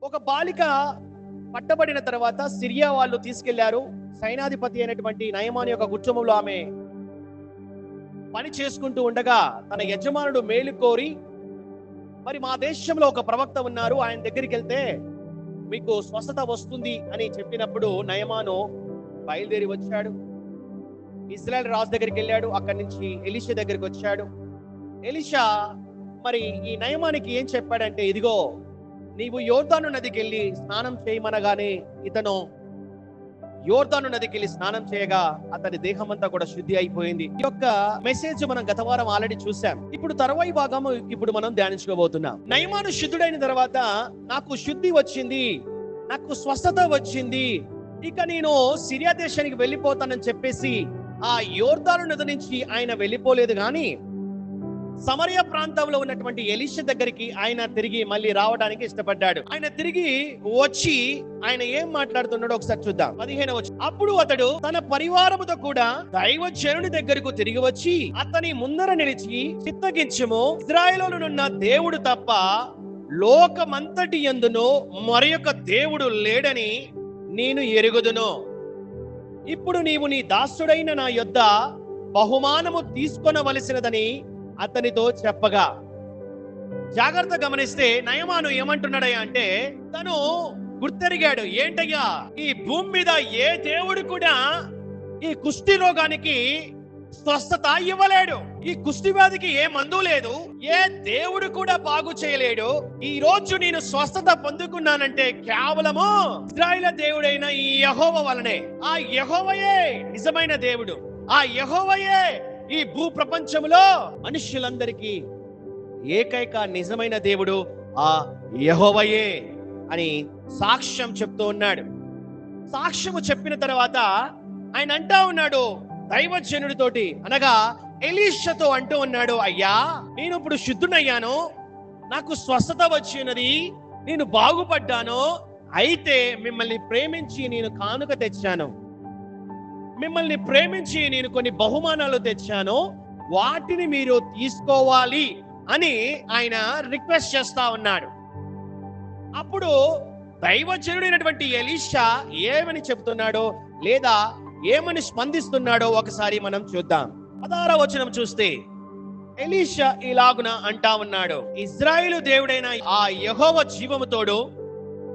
ఒక బాలిక పట్టబడిన తర్వాత సిరియా వాళ్ళు తీసుకెళ్లారు. సైనాధిపతి అయినటువంటి నయమాను యొక్క కుటుంబంలో ఆమె పని చేసుకుంటూ ఉండగా తన యజమానుడు మేలు కోరి, మరి మా దేశంలో ఒక ప్రవక్త ఉన్నారు, ఆయన దగ్గరికి వెళ్తే మీకు స్వస్థత వస్తుంది అని చెప్పినప్పుడు నయమాను బయలుదేరి వచ్చాడు. ఇశ్రాయేల్ రాజు దగ్గరికి వెళ్ళాడు. అక్కడి నుంచి ఎలీషా దగ్గరికి వచ్చాడు. ఎలీషా మరి ఈ నయమానికి ఏం చెప్పాడంటే, ఇదిగో నీవు యోర్దాను నదికి వెళ్ళి స్నానం చేయమనగానే ఇతను యోర్దాను నదికి వెళ్ళి స్నానం చేయగా అతని దేహం అంతా కూడా శుద్ధి అయిపోయింది. ఈ యొక్క మెసేజ్ మనం గత వారం ఆల్రెడీ చూసాం. ఇప్పుడు తర్వాయి భాగం ఇప్పుడు మనం ధ్యానించుకోబోతున్నాం. నయమాను శుద్ధుడైన తర్వాత నాకు శుద్ధి వచ్చింది, నాకు స్వస్థత వచ్చింది, ఇక నేను సిరియా దేశానికి వెళ్ళిపోతానని చెప్పేసి ఆ యోర్దాను నది నుంచి ఆయన వెళ్ళిపోలేదు, కానీ సమరయ ప్రాంతంలో ఉన్నటువంటి ఎలీషా దగ్గరికి ఆయన తిరిగి మళ్ళీ రావడానికి ఇష్టపడ్డాడు. ఆయన తిరిగి వచ్చి ఆయన ఏం మాట్లాడుతున్నాడో ఒకసారి చూద్దాం. 15వ వచనం. అప్పుడు అతడు తన పరివారముతో కూడా దైవజనుని దగ్గరకు తిరిగి వచ్చి అతని ముందర నిలిచి, చిత్తగించుము, ఇశ్రాయేలునున్న దేవుడు తప్ప లోకమంతటి యందును మరొక దేవుడు లేడని నేను ఎరుగుదును. ఇప్పుడు నీవు నీ దాసుడైన నా యొద్ద బహుమానము తీసుకొనవలసినదని అతనితో చెప్పగా, జాగ్రత్త గమనిస్తే నయమాను ఏమంటున్నాడయ్యా అంటే, తను గుర్తెరిగాడు. ఏంటయ్యా, ఈ భూమి మీద ఏ దేవుడు కూడా ఈ కుష్టి రోగానికి స్వస్థత ఇవ్వలేడు, ఈ కుష్టి వ్యాధికి ఏ మందు లేదు, ఏ దేవుడు కూడా బాగు చేయలేడు. ఈ రోజు నేను స్వస్థత పొందుకున్నానంటే కేవలము ఇశ్రాయేలు దేవుడైన ఈ యెహోవా వలనే. ఆ యెహోవాయే నిజమైన దేవుడు, ఆ యెహోవాయే ఈ భూ ప్రపంచంలో మనుష్యులందరికీ ఏకైక నిజమైన దేవుడు ఆ యెహోవాయే అని సాక్ష్యం చెప్తూ ఉన్నాడు. సాక్ష్యము చెప్పిన తర్వాత ఆయన అంటా ఉన్నాడు దైవజనుడితోటి, అనగా ఎలీషాతో అంటూ ఉన్నాడు, అయ్యా నేను ఇప్పుడు శుద్ధునయ్యాను, నాకు స్వస్థత వచ్చినది, నేను బాగుపడ్డాను, అయితే మిమ్మల్ని ప్రేమించి నేను కానుక తెచ్చాను, మిమ్మల్ని ప్రేమించి నేను కొన్ని బహుమానాలు తెచ్చాను, వాటిని మీరు తీసుకోవాలి అని ఆయన రిక్వెస్ట్ చేస్తా ఉన్నాడు. అప్పుడు దైవజనుడైనటువంటి ఎలీషా ఏమని చెప్తున్నాడో లేదా ఏమని స్పందిస్తున్నాడో ఒకసారి మనం చూద్దాం. 16వ వచనం చూస్తే ఎలీషా ఇలాగున అంటా ఉన్నాడు, ఇశ్రాయేలు దేవుడైన ఆ యెహోవా జీవముతోడు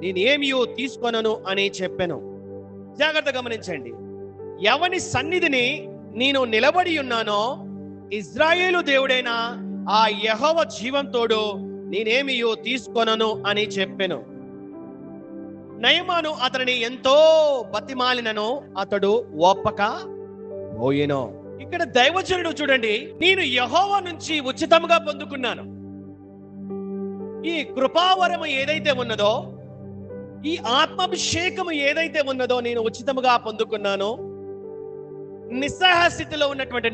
నేనేమీ తీసుకొనను అని చెప్పాను. జాగ్రత్త గమనించండి. ఎవని సన్నిధిని నేను నిలబడి ఉన్నానో ఇశ్రాయేలు దేవుడైన ఆ యెహోవా జీవంతోడు నేనేమీ తీసుకొనను అని చెప్పాను. నయమాను అతనిని ఎంతో బతిమాలినను అతడు ఒప్పక పోయెను. ఇక్కడ దైవజనుడు చూడండి, నేను యెహోవా నుంచి ఉచితంగా పొందుకున్నాను. ఈ కృపావరము ఏదైతే ఉన్నదో, ఈ ఆత్మాభిషేకము ఏదైతే ఉన్నదో నేను ఉచితముగా పొందుకున్నాను. నిస్సహాయ స్థితిలో ఉన్నటువంటి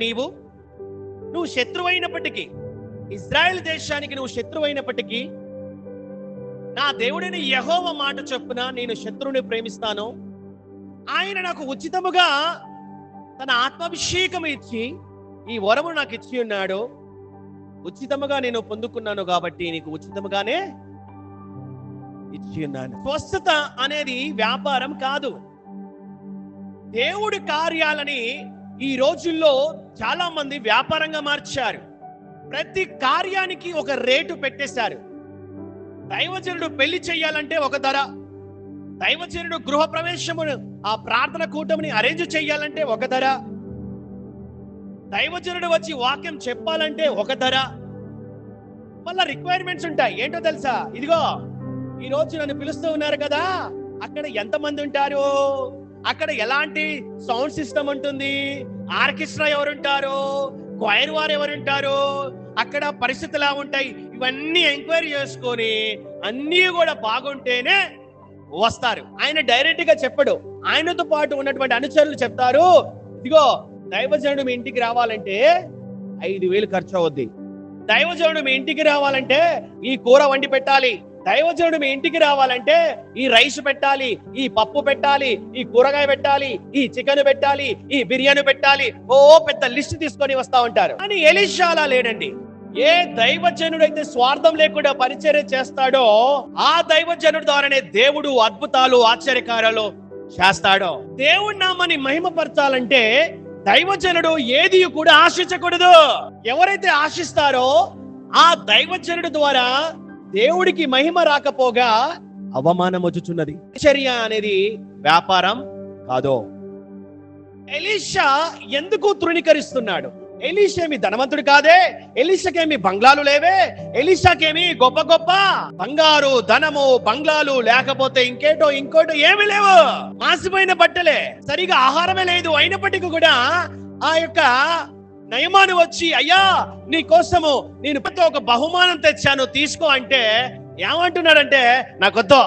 నువ్వు శత్రువైనప్పటికీ, ఇశ్రాయేల్ దేశానికి నువ్వు శత్రువైనప్పటికీ, నా దేవుడిని యెహోవా మాట చొప్పున నేను శత్రువుని ప్రేమిస్తాను. ఆయన నాకు ఉచితముగా తన ఆత్మాభిషేకం ఇచ్చి ఈ వరము నాకు ఇచ్చి ఉన్నాడు. ఉచితముగా నేను పొందుకున్నాను కాబట్టి నీకు ఉచితముగానే ఇచ్చి ఉన్నాను. స్వస్థత అనేది వ్యాపారం కాదు. దేవుడి కార్యాలని ఈ రోజుల్లో చాలా మంది వ్యాపారంగా మార్చారు. ప్రతి కార్యానికి ఒక రేటు పెట్టేశారు. దైవజనుడు పెళ్లి చెయ్యాలంటే ఒక ధర, దైవజనుడు గృహ ప్రవేశమును ఆ ప్రార్థన కూటమిని అరేంజ్ చెయ్యాలంటే ఒక ధర, దైవజనుడు వచ్చి వాక్యం చెప్పాలంటే ఒక ధర, మళ్ళా రిక్వైర్మెంట్స్ ఉంటాయి. ఏంటో తెలుసా, ఇదిగో ఈ రోజు నన్ను పిలుస్తూ ఉన్నారు కదా, అక్కడ ఎంతమంది ఉంటారు, అక్కడ ఎలాంటి సౌండ్ సిస్టమ్ ఉంటుంది, ఆర్కెస్ట్రా ఎవరుంటారు, క్వైర్ వారు ఎవరుంటారు, అక్కడ పరిస్థితులు ఎలా ఉంటాయి, ఇవన్నీ ఎంక్వైరీ చేసుకొని అన్నీ కూడా బాగుంటేనే వస్తారు. ఆయన డైరెక్ట్ గా చెప్పడు, ఆయనతో పాటు ఉన్నటువంటి అనుచరులు చెప్తారు, ఇదిగో దైవజనుడు మీ ఇంటికి రావాలంటే 5,000 ఖర్చు అవుద్ది, దైవజనుడు మీ ఇంటికి రావాలంటే ఈ కూర వండి పెట్టాలి, దైవజనుడు మీ ఇంటికి రావాలంటే ఈ రైస్ పెట్టాలి, ఈ పప్పు పెట్టాలి, ఈ కూరగాయ పెట్టాలి, ఈ చికెన్ పెట్టాలి, ఈ బిర్యానీ పెట్టాలి, ఓ పెద్ద లిస్ట్ తీసుకొని వస్తా ఉంటారు. అని ఎలీషా అలా లేడండి. ఏ దైవజనుడైతే స్వార్థం లేకుండా పరిచర్య చేస్తాడో ఆ దైవజనుడి ద్వారానే దేవుడు అద్భుతాలు ఆశ్చర్యకార్యాలు చేస్తాడో. దేవుడి నామాన్ని మహిమపరచాలంటే దైవజనుడు ఏది కూడా ఆశించకూడదు. ఎవరైతే ఆశిస్తారో ఆ దైవజనుడి ద్వారా దేవుడికి మహిమ రాకపోగా అవమానం వచ్చుచున్నది. పరిచర్య అనేది వ్యాపారం కాదు. ఎలీషా ఎందుకు తృణీకరిస్తున్నాడు? ఎలీషేమి ధనవంతుడు కాదే, ఎలీషాకేమి బంగ్లాలు లేవే, ఎలీషాకేమి గొప్ప గొప్ప బంగారు ధనము బంగ్లాలు లేకపోతే ఇంకోటో ఏమీ లేవు. మాసిపోయిన బట్టలే, సరిగా ఆహారమే లేదు. అయినప్పటికీ కూడా ఆ యొక్క నయమాను వచ్చి, అయ్యా నీ కోసము నేను ఒక బహుమానం తెచ్చాను తీసుకో అంటే ఏమంటున్నాడంటే, నాకొద్దు,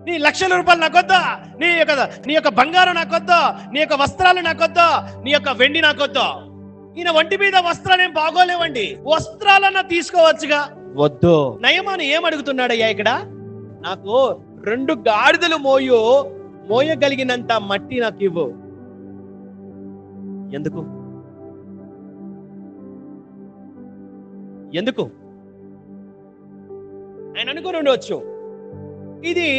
నీ లక్షల రూపాయలు నాకొద్దు, నీ యొక్క బంగారం నాకొద్దు, నీ యొక్క వస్త్రాలు నాకొద్దు, నీ యొక్క వెండి నాకొద్దు. ఈయన ఒంటి మీద వస్త్రాలు ఏం బాగోలేవండి, వస్త్రాలన్నా తీసుకోవచ్చుగా. వద్దు. నయమాను ఏమడుగుతున్నాడయ్యా ఇక్కడ? నాకు 2 గాడిదలు మోయగలిగినంత మట్టి నాకు ఇవ్వు. ఎందుకు ఆయన అనుకుని ఉండవచ్చు, ఇది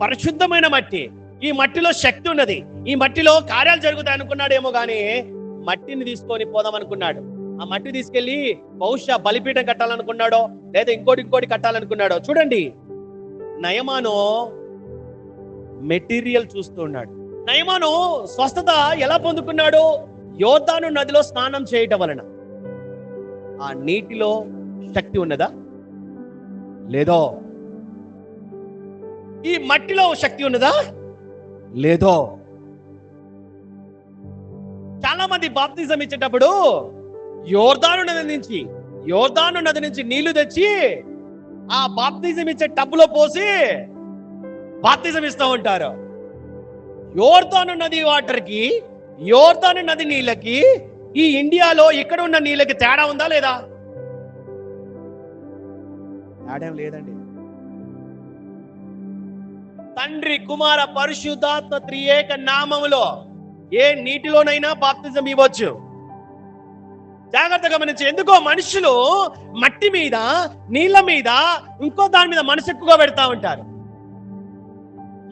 పరిశుద్ధమైన మట్టి, ఈ మట్టిలో శక్తి ఉన్నది, ఈ మట్టిలో కార్యాలు జరుగుతాయి అనుకున్నాడేమో గాని మట్టిని తీసుకొని పోదాం అనుకున్నాడు. ఆ మట్టి తీసుకెళ్లి బహుశా బలిపీఠం కట్టాలనుకున్నాడో లేదా ఇంకోటి కట్టాలనుకున్నాడో. చూడండి, నయమాను మెటీరియల్ చూస్తూ ఉన్నాడు. నయమాను స్వస్థత ఎలా పొందుకున్నాడు? యోర్దాను నదిలో స్నానం చేయటం వలన. ఆ నీటిలో శక్తి ఉన్నదా? లేదో. ఈ మట్టిలో శక్తి ఉన్నదా? లేదో. చాలా మంది బాప్తిజం ఇచ్చేటప్పుడు యోర్దాను నది నుంచి నీళ్లు తెచ్చి ఆ బాప్తిజం ఇచ్చే టబ్బులో పోసి బాప్తిజం ఇస్తూ ఉంటారు. యోర్దాను నది వాటర్ కి, యోర్దాను నది నీళ్ళకి, ఈ ఇండియాలో ఇక్కడ ఉన్న నీళ్ళకి తేడా ఉందా లేదా? తేడా లేదండి. తండ్రి కుమార పరిశుద్ధాత్మ త్రియేక నామములో ఏ నీటిలోనైనా బాప్తిజం ఇవ్వచ్చు. జాగ్రత్తగా గమనించి. ఎందుకో మనుషులు మట్టి మీద, నీళ్ళ మీద, ఇంకో దాని మీద మనసు ఎక్కువగా పెడతా ఉంటారు.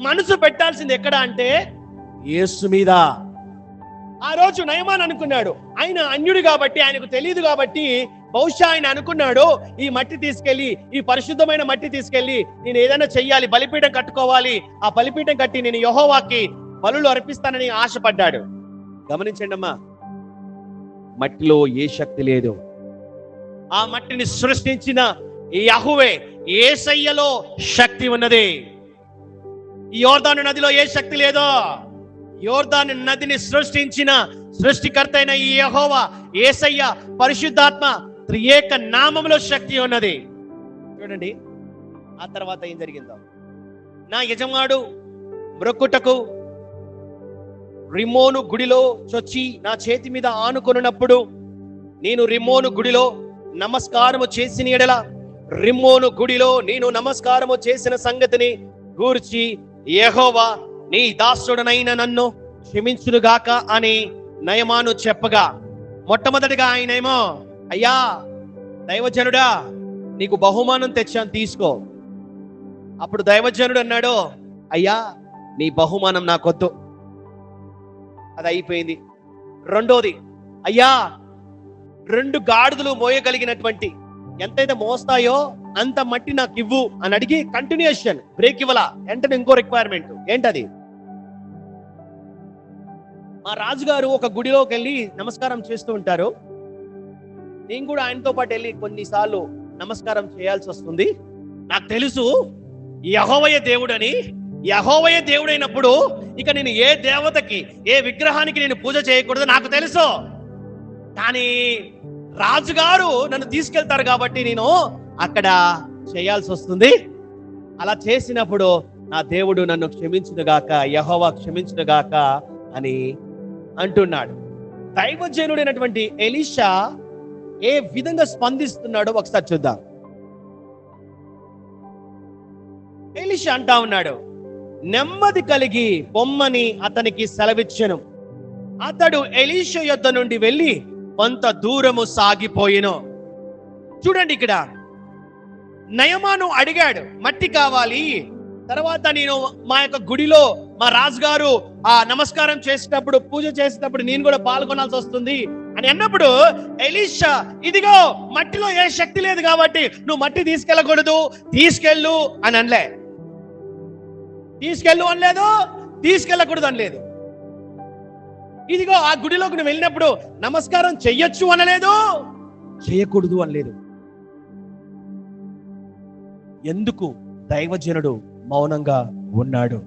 మనసు పెట్టాల్సింది ఎక్కడ అంటే యేసు మీద. ఆ రోజు నయమాన్ అనుకున్నాడు, ఆయన అన్యుడు కాబట్టి, ఆయనకు తెలియదు కాబట్టి బహుశా ఆయన అనుకున్నాడు, ఈ మట్టి తీసుకెళ్లి, ఈ పరిశుద్ధమైన మట్టి తీసుకెళ్లి నేను ఏదైనా చెయ్యాలి, బలిపీఠం కట్టుకోవాలి, ఆ బలిపీఠం కట్టి నేను యెహోవాకి బలులు అర్పిస్తానని ఆశపడ్డాడు. గమనించండి అమ్మా, మట్టిలో ఏ శక్తి లేదు. ఆ మట్టిని సృష్టించిన యెహోవే, యేసయ్యలో శక్తి ఉన్నది. ఈ యోర్దాను నదిలో ఏ శక్తి లేదో. యోర్దాను నదిని సృష్టించిన సృష్టికర్త అయిన ఈ యెహోవా, యేసయ్య, పరిశుద్ధాత్మ త్రియేక నామములో శక్తి ఉన్నది. చూడండి ఆ తర్వాత ఏం జరిగిందో. నా యజమాడు మ్రొక్కుటకు రిమ్మోను గుడిలో చొచ్చి నా చేతి మీద ఆనుకొనున్నప్పుడు నేను రిమ్మోను గుడిలో నమస్కారము చేసిన ఎడల, రిమ్మోను గుడిలో నేను నమస్కారము చేసిన సంగతిని గూర్చి యెహోవా నీ దాసుడనైన నన్ను క్షమించునుగాక అని నయమాను చెప్పగా, మొట్టమొదటిగా ఆయనేమో, అయ్యా దైవజనుడా, నీకు బహుమానం తెచ్చాను తీసుకో. అప్పుడు దైవజనుడు అన్నాడు, అయ్యా నీ బహుమానం నాకొద్దు. అది అయిపోయింది. రెండోది, అయ్యా 2 గాడిదలు మోయగలిగినటువంటి, ఎంతైతే మోస్తాయో అంత మట్టి నాకు ఇవ్వు అని అడిగి కంటిన్యూషన్, బ్రేక్ ఇవ్వాల. వెంటనే ఇంకో రిక్వైర్మెంట్ ఏంటది? మా రాజుగారు ఒక గుడిలోకి వెళ్ళి నమస్కారం చేస్తూ ఉంటారు. నేను కూడా ఆయనతో పాటు వెళ్ళి కొన్నిసార్లు నమస్కారం చేయాల్సి వస్తుంది. నాకు తెలుసు యెహోవాయే దేవుడని. యెహోవాయే దేవుడైనప్పుడు ఇక నేను ఏ దేవతకి, ఏ విగ్రహానికి నేను పూజ చేయకూడదు నాకు తెలుసు. కానీ రాజుగారు నన్ను తీసుకెళ్తారు కాబట్టి నేను అక్కడ చేయాల్సి వస్తుంది. అలా చేసినప్పుడు నా దేవుడు నన్ను క్షమించునుగాక, యెహోవా క్షమించునుగాక అని అంటున్నాడు. దైవజనుడైనటువంటి ఎలీషా ఏ విధంగా స్పందిస్తున్నాడో ఒకసారి చూద్దాం. ఎలీషా అంటా ఉన్నాడు, నెమ్మది కలిగి పొమ్మని అతనికి సెలవిచ్చెను. అతడు ఎలీషా యొద్ద నుండి వెళ్ళి కొంత దూరము సాగిపోయెను. చూడండి ఇక్కడ నయమాను అడిగాడు, మట్టి కావాలి, తర్వాత నేను మా యొక్క గుడిలో మా రాజుగారు ఆ నమస్కారం చేసేటప్పుడు, పూజ చేసేటప్పుడు నేను కూడా పాల్గొనాల్సి వస్తుంది అని అన్నప్పుడు ఎలీషా, ఇదిగో మట్టిలో ఏ శక్తి లేదు కాబట్టి నువ్వు మట్టి తీసుకెళ్ళకూడదు, తీసుకెళ్ళు అని అనలే. తీసుకెళ్ళు అనలేదు, తీసుకెళ్ళకూడదు అనలేదు. ఇదిగో ఆ గుడిలోకి నువ్వు వెళ్ళినప్పుడు నమస్కారం చెయ్యొచ్చు అనలేదు, చేయకూడదు అనలేదు. ఎందుకు? దైవజనుడు మౌనంగా ఉన్నాడు.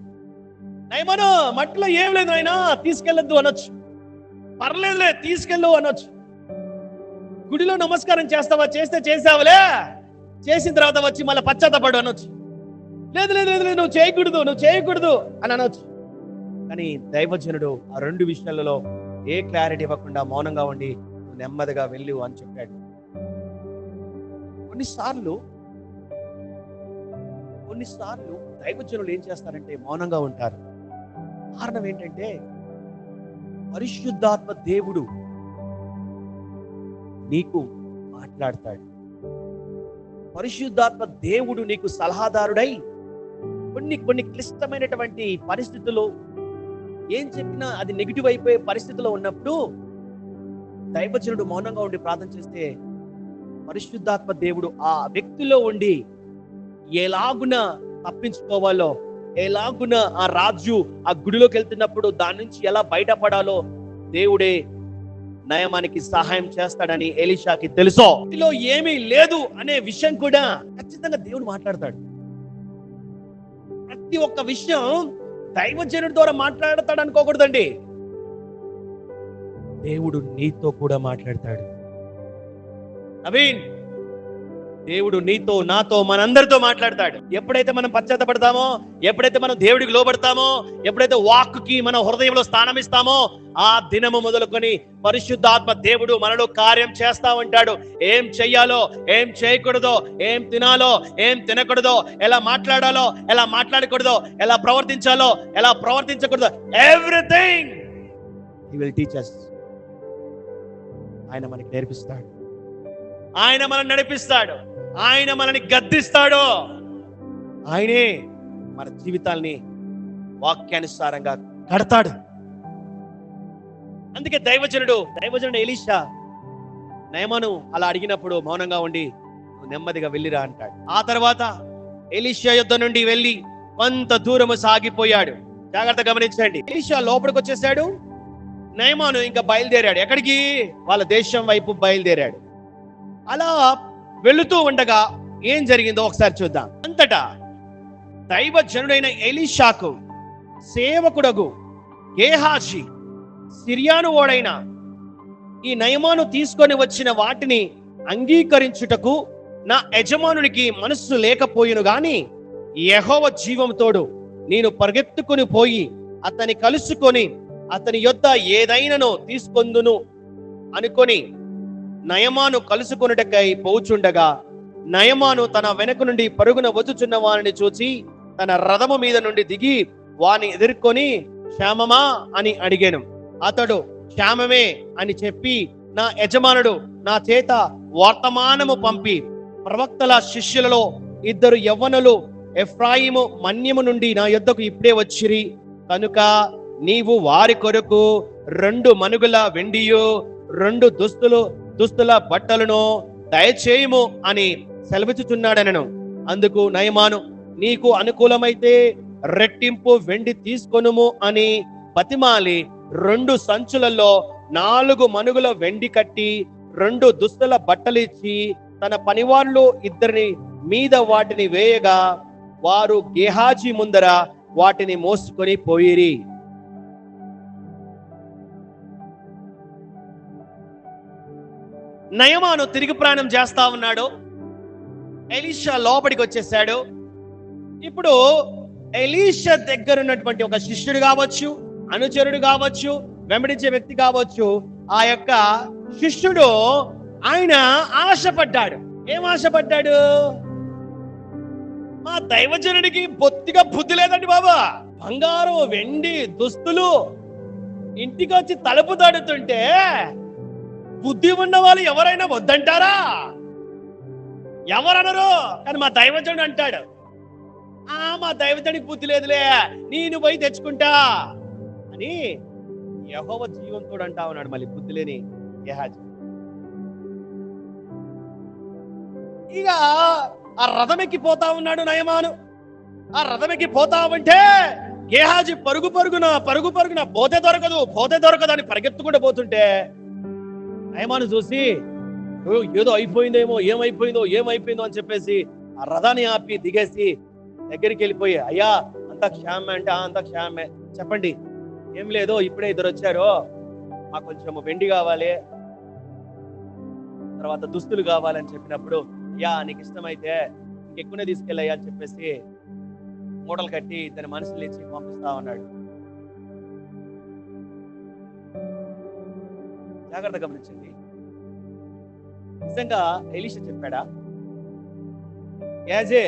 నయమాను, మట్టిలో ఏం లేదు అయినా తీసుకెళ్ళొద్దు అనొచ్చు, పర్లేదులే తీసుకెళ్ళు అనొచ్చు. గుడిలో నమస్కారం చేస్తావా, చేస్తే చేసావులే, చేసిన తర్వాత వచ్చి మళ్ళీ పశ్చాత్తపడు అనొచ్చు. లేదు లేదు లేదు నువ్వు చేయకూడదు అని అనొచ్చు. కానీ దైవజనుడు ఆ రెండు విషయాలలో ఏ క్లారిటీ ఇవ్వకుండా మౌనంగా ఉండి నెమ్మదిగా వెళ్ళు అని చెప్పాడు. కొన్నిసార్లు దైవజనులు ఏం చేస్తారంటే మౌనంగా ఉంటారు. కారణం ఏంటంటే పరిశుద్ధాత్మ దేవుడు నీకు మాట్లాడతాడు. పరిశుద్ధాత్మ దేవుడు నీకు సలహాదారుడై కొన్ని క్లిష్టమైనటువంటి పరిస్థితుల్లో ఏం చెప్పినా అది నెగిటివ్ అయిపోయే పరిస్థితిలో ఉన్నప్పుడు దైవజనుడు మౌనంగా ఉండి ప్రార్థన చేస్తే పరిశుద్ధాత్మ దేవుడు ఆ వ్యక్తిలో ఉండి ఎలాగున తప్పించుకోవాలో, ఎలాగున ఆ రాజు ఆ గుడిలోకి వెళ్తున్నప్పుడు దాని నుంచి ఎలా బయటపడాలో దేవుడే నయమానికి సహాయం చేస్తాడని ఎలీషాకి తెలుసు. ఇందులో ఏమీ లేదు అనే విషయం కూడా ఖచ్చితంగా దేవుడు మాట్లాడతాడు. ప్రతి ఒక్క విషయం దైవజనుడి ద్వారా మాట్లాడతాడు అనుకోకూడదండి. దేవుడు నీతో కూడా మాట్లాడతాడు. నవీన్, దేవుడు నీతో, నాతో, మనందరితో మాట్లాడతాడు. ఎప్పుడైతే మనం పశ్చాత్తపడతామో, ఎప్పుడైతే మనం దేవుడికి లోబడతామో, ఎప్పుడైతే వాక్కుకి మన హృదయంలో స్థానం ఇస్తామో, ఆ దినము మొదలుకొని పరిశుద్ధాత్మ దేవుడు మనలో కార్యం చేస్తా ఉంటాడు. ఏం చెయ్యాలో, ఏం చేయకూడదో, ఏం తినాలో, ఏం తినకూడదో, ఎలా మాట్లాడాలో, ఎలా మాట్లాడకూడదో, ఎలా ప్రవర్తించాలో, ఎలా ప్రవర్తించకూడదో, everything he will teach us. ఆయన మనకి నేర్పిస్తాడు, ఆయన మనల్ని నడిపిస్తాడు, ఆయన మనల్ని గద్దిస్తాడు, ఆయనే మన జీవితాల్ని వాక్యానుసారంగా కడతాడు. అందుకే దైవజనుడు ఎలీషా నయమాను అలా అడిగినప్పుడు మౌనంగా ఉండి నువ్వు నెమ్మదిగా వెళ్ళిరా అంటాడు. ఆ తర్వాత ఎలీషా యుద్ధ నుండి వెళ్ళి కొంత దూరము సాగిపోయాడు. జాగ్రత్త గమనించండి. ఎలీషా లోపలికి వచ్చేసాడు, నయమాను ఇంకా బయలుదేరాడు. ఎక్కడికి? వాళ్ళ దేశం వైపు బయలుదేరాడు. అలా వెళుతూ ఉండగా ఏం జరిగిందో ఒకసారి చూద్దాం. అంతటా దైవజనుడైన ఎలీషాకు సేవకుడగు గేహాజీ సిరియాను ఓడైన ఈ నయమాను తీసుకొని వచ్చిన వాటిని అంగీకరించుటకు నా యజమానునికి మనస్సు లేకపోయిను గాని యెహోవా జీవముతోడు నేను పరిగెత్తుకుని పోయి అతని కలుసుకొని అతని యొద్ద ఏదైనాను తీసుకొందును అనుకొని నయమాను కలుసుకొనుటకై పోచుండగా నయమాను తన వెనక నుండి పరుగున వచ్చుచున్న వారిని చూచి తన రథము మీద నుండి దిగి వాని ఎదుర్కొని క్షేమమా అని అడిగాను. అతడు క్షేమమే అని చెప్పి నా యజమానుడు నా చేత వర్తమానము పంపి ప్రవక్తల శిష్యులలో 2 యవ్వనులు ఎఫ్రాయిము మన్యము నుండి నా యొద్దకు ఇప్పుడే వచ్చిరి కనుక నీవు వారి కొరకు 2 మనుగుల వెండియు 2 దుస్తుల బట్టలను దయచేయము అని సెలవిచ్చుచున్నాడనను. అందుకు నయమాను నీకు అనుకూలమైతే రెట్టింపు వెండి తీసుకొనుము అని బతిమాలి 2 సంచులలో 4 మనుగుల వెండి కట్టి 2 దుస్తుల బట్టలిచ్చి తన పనివాళ్ళు 2 మీద వాటిని వేయగా వారు గేహాజీ ముందర వాటిని మోసుకొని పోయిరి. నయమాను తిరిగి ప్రయాణం చేస్తా ఉన్నాడు. ఎలీషా లోపలికి వచ్చేసాడు. ఇప్పుడు ఎలీషా దగ్గర ఉన్నటువంటి ఒక శిష్యుడు కావచ్చు, అనుచరుడు కావచ్చు, వెంబడించే వ్యక్తి కావచ్చు, ఆ యొక్క శిష్యుడు ఆయన ఆశపడ్డాడు. ఏం ఆశపడ్డాడు? మా దైవజనుడికి బొత్తిగా బుద్ధి లేదండి బాబా, బంగారం వెండి దుస్తులు ఇంటికి వచ్చి తలుపు తడుతుంటే బుద్ధి ఉన్న వాళ్ళు ఎవరైనా వద్దంటారా? ఎవరనరు, కానీ మా దైవజనుడు అంటాడు. మా దైవజనుడికి బుద్ధి లేదులే, నేను పోయి తెచ్చుకుంటా అని యెహోవా జీవంతోడు అంటా ఉన్నాడు. మళ్ళీ బుద్ధి లేని గేహాజీ. ఇక ఆ రథం ఎక్కిపోతా ఉన్నాడు నయమాను. ఆ రథం ఎక్కిపోతా ఉంటే గేహాజీ పరుగు పరుగున పోతే దొరకదు అని పరిగెత్తుకుంటూ పోతుంటే నయమాను చూసి ఏదో అయిపోయిందేమో, ఏమైపోయిందో అని చెప్పేసి ఆ రథాన్ని ఆపి దిగేసి దగ్గరికి వెళ్ళిపోయి, అయ్యా అంత క్షేమే అంటే అంత క్షేమే, చెప్పండి ఏం లేదు, ఇప్పుడే ఇద్దరు వచ్చారు, మాకు కొంచెం వెండి కావాలి, తర్వాత దుస్తులు కావాలని చెప్పినప్పుడు, అయ్యా నీకు ఇష్టమైతే ఇంకెక్కువనే తీసుకెళ్ళయ్యా అని చెప్పేసి మూటలు కట్టి ఇతని మనుషులు ఇచ్చి పంపిస్తా ఉన్నాడు. జాగ్రత్త గమనించండి. నిజంగా ఎలీషా చెప్పాడా, గేహాజీ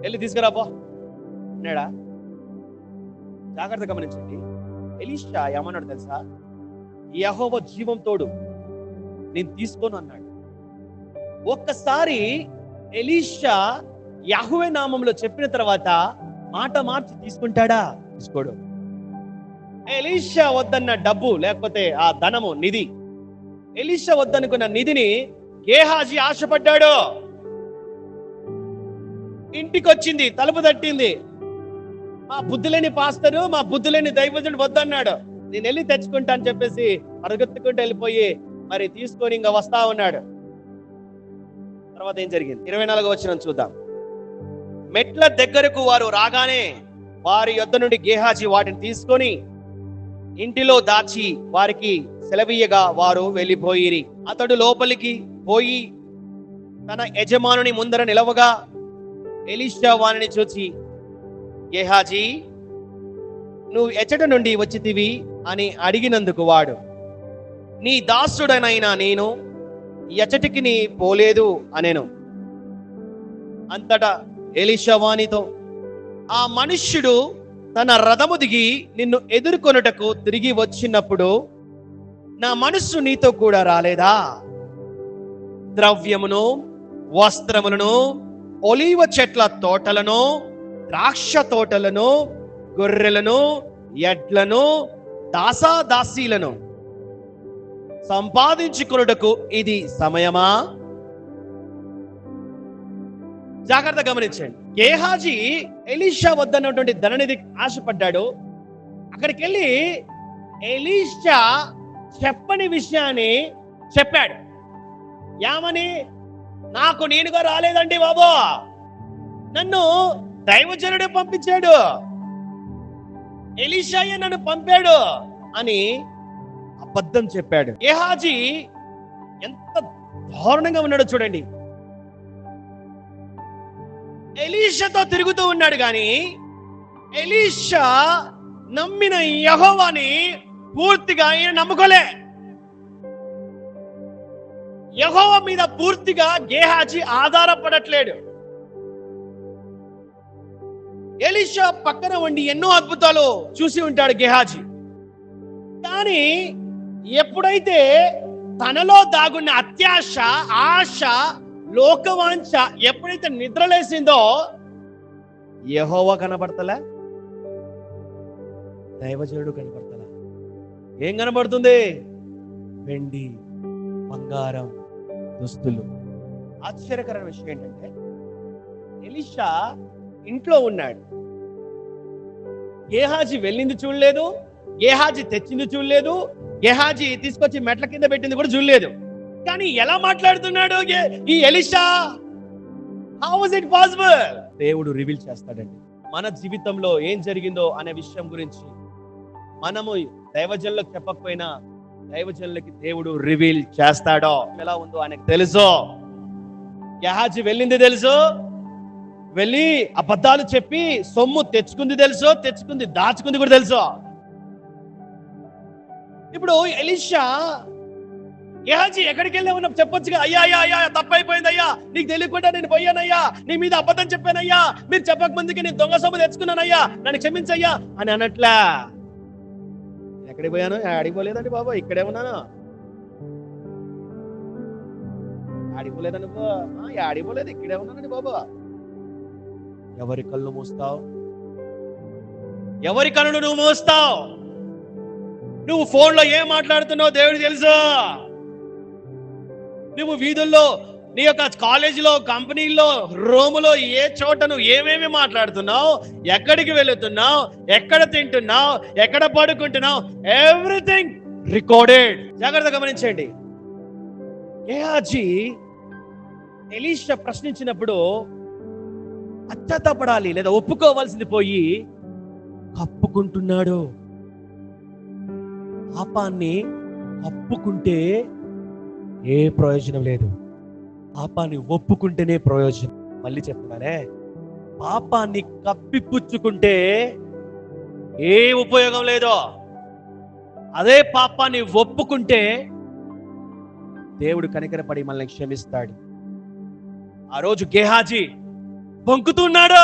వెళ్ళి తీసుకురాపో అన్నాడా? జాగ్రత్త గమనించండి. ఎలీషా ఏమన్నాడు తెలుసా? యెహోవా జీవం తోడు, నేను తీసుకోను అన్నాడు. ఒక్కసారి ఎలీషా యెహోవా నామంలో చెప్పిన తర్వాత మాట మార్చి తీసుకుంటాడా? తీసుకోడు. ఎలీషా వద్దన్న డబ్బు లేకపోతే ఆ ధనము, నిధి, ఎలీషా వద్దనుకున్న నిధిని గేహాజీ ఆశపడ్డాడు. ఇంటికి వచ్చింది, తలుపు తట్టింది. మా బుద్ధి లేని పాస్టరు, మా బుద్ధి లేని దైవజనుడు వద్దన్నాడు, నేను వెళ్ళి తెచ్చుకుంటా అని చెప్పేసి పరిగెత్తుకుంటూ వెళ్ళిపోయి మరి తీసుకొని ఇంకా వస్తా ఉన్నాడు. తర్వాత ఏం జరిగింది? 24వ వచనం చూద్దాం. మెట్ల దగ్గరకు వారు రాగానే వారి యొద్ద నుండి గేహాజీ వాటిని తీసుకొని ఇంటిలో దాచి వారికి సెలవీయగా వారు వెళ్ళిపోయిరి. అతడు లోపలికి పోయి తన యజమానుని ముందర నిలవగా ఎలీషా వానిని చూచి, గేహాజీ నువ్వు ఎచ్చట నుండి వచ్చితివి అని అడిగినందుకు వాడు, నీ దాసుడనైనా నేను ఎచ్చటికి నీ పోలేదు అనెను. అంతటా ఎలీషా వానితో, ఆ మనుష్యుడు తన రథము దిగి నిన్ను ఎదుర్కొనుటకు తిరిగి వచ్చినప్పుడు నా మనస్సు నీతో కూడా రాలేదా? ద్రవ్యమును, వస్త్రములను, ఒలీవ చెట్ల తోటలను, ద్రాక్ష తోటలను, గొర్రెలను, ఎడ్లను, దాసాదాసీలను సంపాదించుకొనుటకు ఇది సమయమా? జాగ్రత్త గమనించండి. గేహాజీ ఎలీషా వద్దన్నటువంటి ధననిధి ఆశపడ్డాడు. అక్కడికి వెళ్ళి ఎలీషా చెప్పని విషయాన్ని చెప్పాడు. ఏమని? నాకు నేనుగా రాలేదండి బాబు, నన్ను దైవజనుడే పంపించాడు, ఎలీషాయే నన్ను పంపాడు అని అబద్ధం చెప్పాడు. గేహాజీ ఎంత దారుణంగా ఉన్నాడో చూడండి. ఎలీషాతో తిరుగుతూ ఉన్నాడు కానీ ఎలీషా నమ్మిన యెహోవాని పూర్తిగా ఆయన నమ్ముకోలే. యెహోవా మీద పూర్తిగా గేహాజీ ఆధారపడట్లేడు. ఎలీషా పక్కన ఉండి ఎన్నో అద్భుతాలు చూసి ఉంటాడు గేహాజీ. కానీ ఎప్పుడైతే తనలో దాగున్న అత్యాశ, ఆశ, లోకవాంఛ ఎప్పుడైతే నిద్రలేసిందో యెహోవా కనబడతలే, దైవజనుడు కనబడతలే. ఏం కనబడుతుంది? వెండి, బంగారం, దుస్తులు. ఆశ్చర్యకరమైన విషయం ఏంటంటే ఎలీషా ఇంట్లో ఉన్నాడు. గేహాజీ వెళ్ళింది చూడలేదు, గేహాజీ తెచ్చింది చూడలేదు, గేహాజీ తీసుకొచ్చి మెట్ల కింద పెట్టింది కూడా చూడలేదు. కానీ ఎలా మాట్లాడుతున్నాడు ఈ Elisha? How was it possible? దేవుడు రివీల్ చేస్తాడండి. మన జీవితంలో ఏం జరిగిందో అనే విషయం గురించి మనము దైవజనులకు చెప్పకపోయినా దైవజనులకి దేవుడు రివీల్ చేస్తాడో. ఎలా ఉందో ఆయనకు తెలుసు. గేహాజీ వెళ్ళింది తెలుసు, వెళ్ళి అబద్ధాలు చెప్పి సొమ్ము తెచ్చుకుంది తెలుసు, తెచ్చుకుంది దాచుకుంది కూడా తెలుసు. ఇప్పుడు ఎలీషా గేహాజీ ఎక్కడికి వెళ్ళా ఉన్నా చెప్పొచ్చుగా, అయ్యా అయ్యా అయ్యా తప్పైపోయింది అయ్యా, నీకు తెలియకుండా నేను పోయానయ్యా, నీ మీద అబద్ధం చెప్పానయ్యా, మీరు చెప్పక ముందుకి నేను దొంగ సొమ్ము తెచ్చుకున్నానయ్యా, నన్ను క్షమించయ్యా అని అనట్లా. ఎక్కడికి పోయాను? అడిగిపోలేదండి బాబా, ఇక్కడే ఉన్నాను. ఆడిపోలేదా నువ్వు? ఆడిపోలేదు, ఇక్కడే ఉన్నానండి బాబు. ఎవరి కళ్ళు మూస్తావు? ఎవరి కళ్ళు నువ్వు మూస్తావు? నువ్వు ఫోన్లో ఏం మాట్లాడుతున్నావు దేవుడికి తెలుసు. నువ్వు వీధుల్లో, నీ యొక్క కాలేజీలో, కంపెనీల్లో, రూములో, ఏ చోట నువ్వు ఏమేమి మాట్లాడుతున్నావు, ఎక్కడికి వెళుతున్నావు, ఎక్కడ తింటున్నావు, ఎక్కడ పడుకుంటున్నావు, ఎవ్రీథింగ్ రికార్డెడ్. జాగ్రత్తగా గమనించండి. గేహాజీ ఎలీషా ప్రశ్నించినప్పుడు పశ్చాత్తాపడాలి లేదా ఒప్పుకోవాల్సింది పోయి కప్పుకుంటున్నాడు. పాపాన్ని కప్పుకుంటే ఏ ప్రయోజనం లేదు, పాపాన్ని ఒప్పుకుంటేనే ప్రయోజనం. మళ్ళీ చెప్తున్నానే, పాపాన్ని కప్పిపుచ్చుకుంటే ఏ ఉపయోగం లేదో, అదే పాపాన్ని ఒప్పుకుంటే దేవుడు కనికరపడి మనల్ని క్షమిస్తాడు. ఆ రోజు గేహాజీ బొంకుతున్నాడు.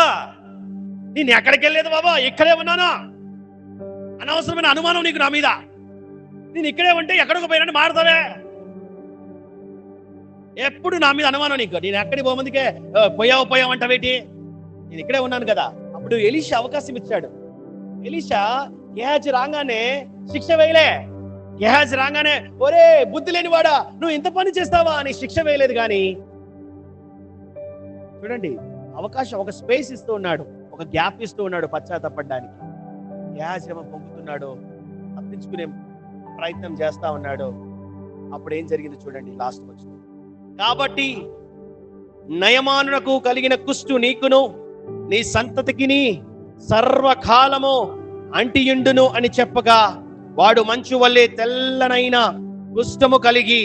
నేను ఎక్కడికి వెళ్ళలేదు బాబా, ఇక్కడే ఉన్నాను. అనవసరమైన అనుమానం నీకు నా మీద. నేను ఇక్కడే ఉంటే ఎక్కడికి పోయినట్టు మారుతావే. ఎప్పుడు నా మీద అనుమానం నీకు. నేను ఎక్కడికి పోమందుకే పోయావు అంటావేటి? నేను ఇక్కడే ఉన్నాను కదా. అప్పుడు ఎలీషా అవకాశం ఇచ్చాడు. ఎలీషా గేహాజీ రాగానే శిక్ష వేయలే. గేహాజీ రాగానే ఒరే బుద్ధి లేనివాడా నువ్వు ఇంత పని చేస్తావా అని శిక్ష వేయలేదు. కానీ చూడండి, అవకాశం, ఒక స్పేస్ ఇస్తూ ఉన్నాడు, ఒక గ్యాప్ ఇస్తూ ఉన్నాడు పశ్చాత్తాపడడానికి. గేహాజీ పొంగుతున్నాడు, తప్పించుకునే ప్రయత్నం చేస్తా ఉన్నాడు. అప్పుడు ఏం జరిగింది చూడండి, లాస్ట్ వచ్చింది. కాబట్టి నయమానునకు కలిగిన కుష్టు నీకును నీ సంతతికిని సర్వకాలము అంటియుండును అని చెప్పగా, వాడు మంచు వల్లే తెల్లనైన కుష్ఠము కలిగి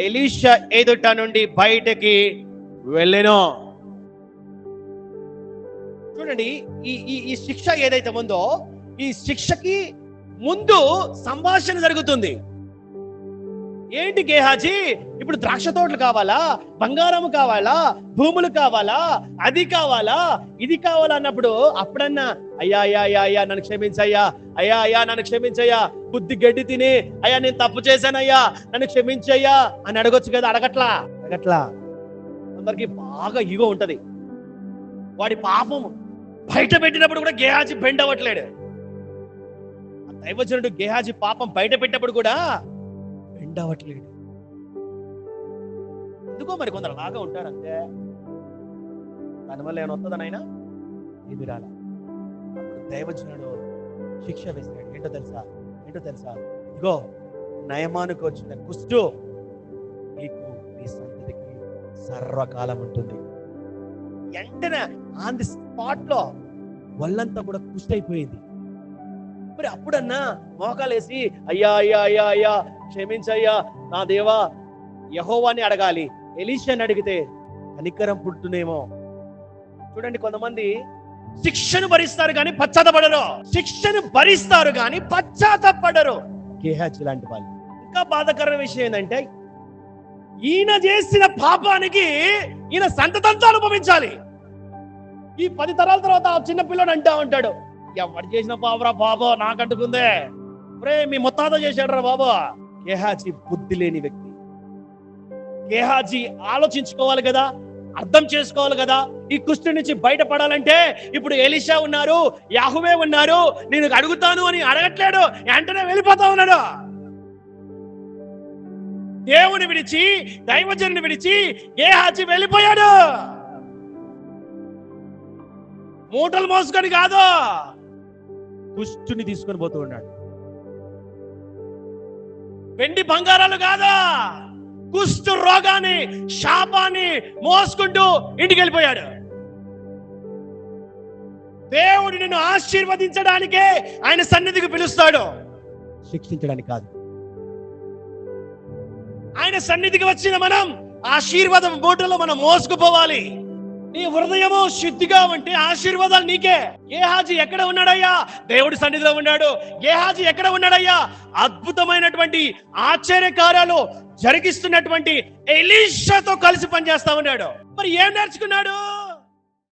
ఎలీషా ఎదుట నుండి బయటకి వెళ్ళెను. చూడండి, ఈ శిక్ష ఏదైతే ఉందో, ఈ శిక్షకి ముందు సంభాషణ జరుగుతుంది. ఏంటి గేహాజీ, ఇప్పుడు ద్రాక్ష తోటలు కావాలా, బంగారం కావాలా, భూములు కావాలా, అది కావాలా, ఇది కావాలా అన్నప్పుడు అప్పుడన్నా అయ్యా అయ్యా అయ్యా అయ్యా నన్ను క్షమించయ్యా, అయ్యా అయ్యా నన్ను క్షమించయ్యా, బుద్ధి గడ్డి తిని అయ్యా నేను తప్పు చేశానయ్యా నన్ను క్షమించయ్యా అని అడగొచ్చు కదా. అడగట్లా. అందరికి బాగా ఈగో ఉంటది. వాడి పాపం బయట పెట్టినప్పుడు కూడా గేహాజీ బెండ్ అవ్వట్లేడు. దైవజనుడు గేహాజీ పాపం బయట పెట్టినప్పుడు కూడా బెండ్ అవ్వట్లేడు. ఎందుకో మరి కొందరు అలాగా ఉంటారు అంతే. దానివల్ల ఏమైనా వస్తుందని ఆయన ఇది రాల. అప్పుడు దైవజనుడు శిక్ష వేశాడు. ఏంటో తెలుసా, ఇగో నయమానుకు వచ్చిన కుష్టు నీకు నీ సంతతికి సర్వకాలం ఉంటుంది. వెంటనే ఆన్ ది స్పాట్ లో వాళ్ళంతా కూడా కుష్టి అయిపోయింది. మరి అప్పుడన్నా మోకాలేసి అయ్యా అయ్యా అయ్యా అయ్యా క్షమించయ్యా నా దేవా యెహోవాని అడగాలి. ఎలీషాని అడిగితే కనికరం పుట్టునేమో. చూడండి, కొంతమంది శిక్షను భరిస్తారు కానీ పశ్చాత్తపడరు. గేహాజీ లాంటి వాళ్ళు. ఇంకా బాధాకరమైన విషయం ఏంటంటే, ఈయన చేసిన పాపానికి ఈయన సంతతంతో అనుభవించాలి. ఈ 10 తరాల తర్వాత ఆ చిన్న పిల్లడు అంటా ఉంటాడు, ఎవరు చేసిన పాపరా బాబా నాకంటుకుందే, మీ ముత్తాత చేశాడు రా బాబా. గేహాజీ బుద్ధి లేని వ్యక్తి. గేహాజీ ఆలోచించుకోవాలి కదా, అర్థం చేసుకోవాలి కదా. ఈ కుష్టి నుంచి బయటపడాలంటే ఇప్పుడు ఎలీషా ఉన్నారు, యాహువే ఉన్నారు, నేను అడుగుతాను అని అడగట్లేడు, వెంటనే వెళ్ళిపోతా ఉన్నాడు. దేవుని విడిచి, దైవజనుని విడిచి గేహాజీ వెళ్ళిపోయాడు. మూటలు మోసుకొని కాదు, కుష్టుని తీసుకొని పోతూ ఉన్నాడు. వెండి బంగారాలు కాదు, కుష్టు రోగాన్ని, శాపాన్ని మోసుకుంటూ ఇంటికి వెళ్ళిపోయాడు. దేవుడు నిన్ను ఆశీర్వదించడానికే ఆయన సన్నిధికి పిలుస్తాడు, శిక్షించడానికి కాదు. ఆయన సన్నిధికి వచ్చిన మనం ఆశీర్వాదం మూటలో మనం మోసుకుపోవాలి. నీ హృదయము శుద్ధిగా ఉంటే ఆశీర్వాదాలు నీకే. గేహాజీ ఎక్కడ ఉన్నాడయ్యా? దేవుడి సన్నిధిలో ఉన్నాడు. గేహాజీ ఎక్కడ ఉన్నాడయ్యా? అద్భుతమైనటువంటి ఆశ్చర్యకార్యాలు జరిగిస్తున్నటువంటి ఎలీషాతో కలిసి పనిచేస్తా ఉన్నాడు. మరి ఏం నేర్చుకున్నాడు?